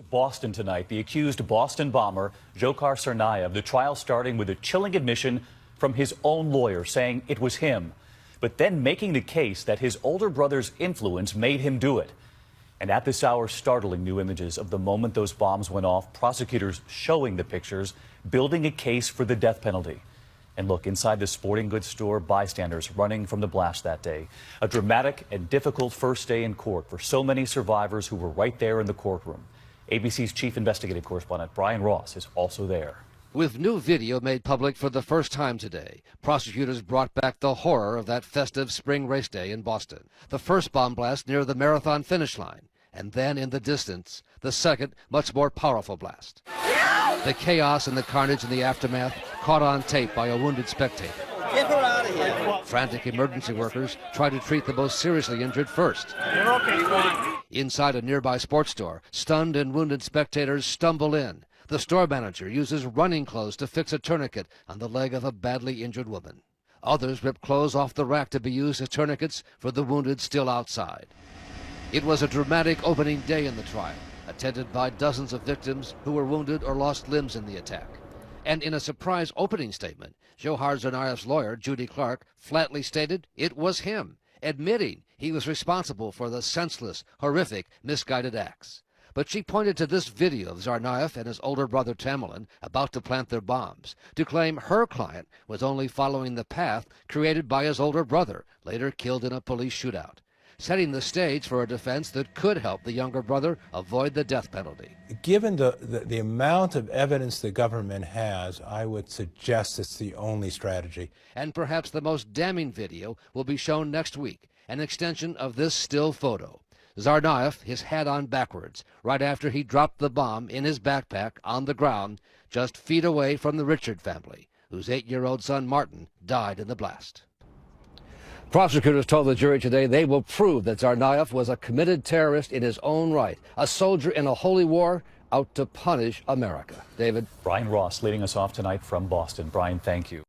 Boston tonight, the accused Boston bomber, Tsarnaev, the trial starting with a chilling admission from his own lawyer saying it was him, but then making the case that his older brother's influence made him do it. And at this hour, startling new images of the moment those bombs went off, prosecutors showing the pictures, building a case for the death penalty. And look, inside the sporting goods store, bystanders running from the blast that day. A dramatic and difficult first day in court for so many survivors who were right there in the courtroom. ABC's chief investigative correspondent Brian Ross is also there. With new video made public for the first time today, prosecutors brought back the horror of that festive spring race day in Boston. The first bomb blast near the marathon finish line, and then in the distance, the second, much more powerful blast. The chaos and the carnage in the aftermath caught on tape by a wounded spectator. Get her out of here. Frantic emergency workers try to treat the most seriously injured first. You're okay, go on. Inside a nearby sports store, stunned and wounded spectators stumble in. The store manager uses running clothes to fix a tourniquet on the leg of a badly injured woman. Others rip clothes off the rack to be used as tourniquets for the wounded still outside. It was a dramatic opening day in the trial, attended by dozens of victims who were wounded or lost limbs in the attack. And in a surprise opening statement, Tsarnaev's lawyer, Judy Clark, flatly stated it was him, admitting he was responsible for the senseless, horrific, misguided acts. But she pointed to this video of Tsarnaev and his older brother Tamerlan about to plant their bombs to claim her client was only following the path created by his older brother, later killed in a police shootout, setting the stage for a defense that could help the younger brother avoid the death penalty. Given the amount of evidence the government has, I would suggest it's the only strategy. And perhaps the most damning video will be shown next week, an extension of this still photo. Tsarnaev, his hat on backwards, right after he dropped the bomb in his backpack on the ground, just feet away from the Richard family, whose 8-year-old son Martin died in the blast. Prosecutors told the jury today they will prove that Tsarnaev was a committed terrorist in his own right, a soldier in a holy war out to punish America. David? Brian Ross leading us off tonight from Boston. Brian, thank you.